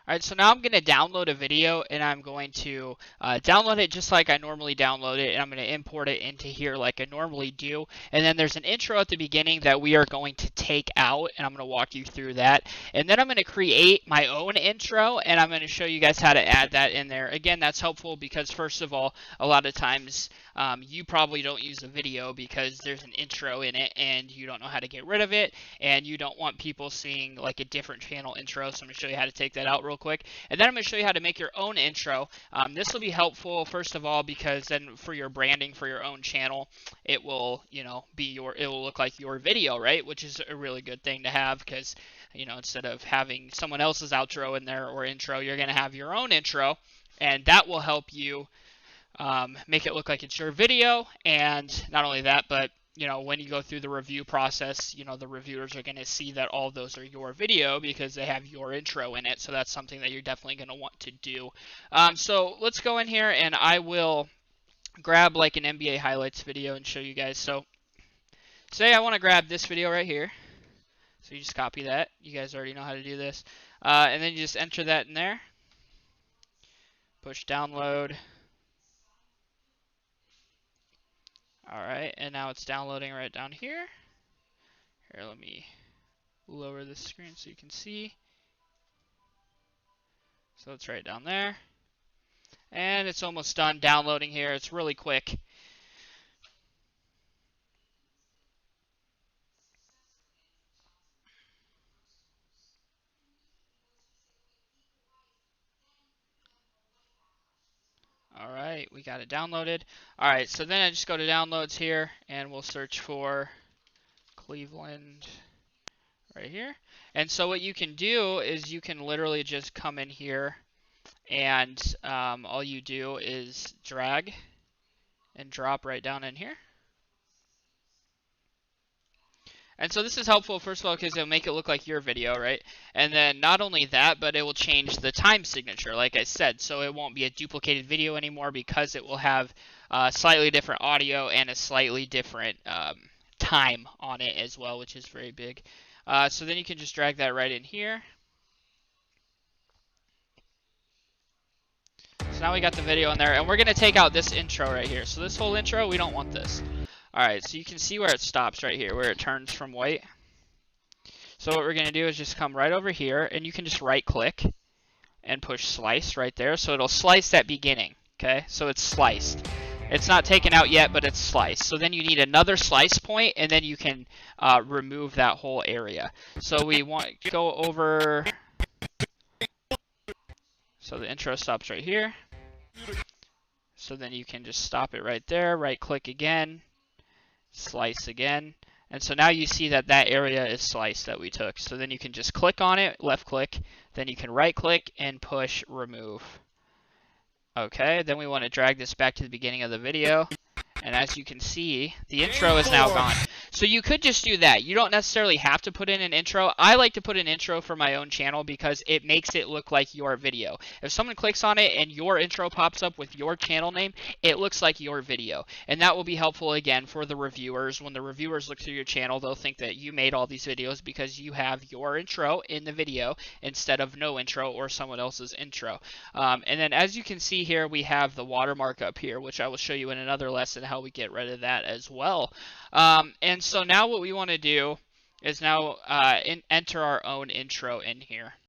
All right, so now I'm going to download a video, and I'm going to download it just like I normally download it, and I'm going to import it into here like I normally do. And then there's an intro at the beginning that we are going to take out, and I'm going to walk you through that. And then I'm going to create my own intro, and I'm going to show you guys how to add that in there. Again, that's helpful because, first of all, a lot of times you probably don't use a video because there's an intro in it, and you don't know how to get rid of it, and you don't want people seeing like a different channel intro. So I'm going to show you how to take that out real quick, and then I'm going to show you how to make your own intro. This will be helpful, first of all, because then for your branding for your own channel, it will, it will look like your video, right? Which is a really good thing to have because, instead of having someone else's outro in there or intro, you're going to have your own intro, and that will help you make it look like it's your video. And not only that, but when you go through the review process, the reviewers are going to see that all of those are your video because they have your intro in it. So that's something that you're definitely going to want to do. So let's go in here, and I will grab like an NBA highlights video and show you guys. So say I want to grab this video right here. So you just copy that. You guys already know how to do this. And then you just enter that in there. Push download. Alright, and now it's downloading right down here. Here, let me lower the screen so you can see. So it's right down there. And it's almost done downloading here. It's really quick. Alright, we got it downloaded. Alright, so then I just go to downloads here, and we'll search for Cleveland right here. And so what you can do is you can literally just come in here, and all you do is drag and drop right down in here. And so this is helpful, first of all, because it'll make it look like your video, right? And then not only that, but it will change the time signature, like I said. So it won't be a duplicated video anymore because it will have slightly different audio and a slightly different time on it as well, which is very big. So then you can just drag that right in here. So now we got the video in there, and we're going to take out this intro right here. So this whole intro, we don't want this. Alright, so you can see where it stops right here, where it turns from white. So what we're going to do is just come right over here, and you can just right click and push slice right there. So it'll slice that beginning, okay? So it's sliced. It's not taken out yet, but it's sliced. So then you need another slice point, and then you can remove that whole area. So we want to go over, so the intro stops right here. So then you can just stop it right there, right click again, slice again, and so now you see that that area is sliced that we took. So then you can just click on it, left click, then you can right click and push remove. Okay, then we want to drag this back to the beginning of the video, and as you can see, the intro is now gone. So you could just do that. You don't necessarily have to put in an intro. I like to put an intro for my own channel because it makes it look like your video. If someone clicks on it and your intro pops up with your channel name, it looks like your video. And that will be helpful, again, for the reviewers. When the reviewers look through your channel, they'll think that you made all these videos because you have your intro in the video instead of no intro or someone else's intro. And then as you can see here, we have the watermark up here, which I will show you in another lesson how we get rid of that as well. And so now what we want to do is now enter our own intro in here.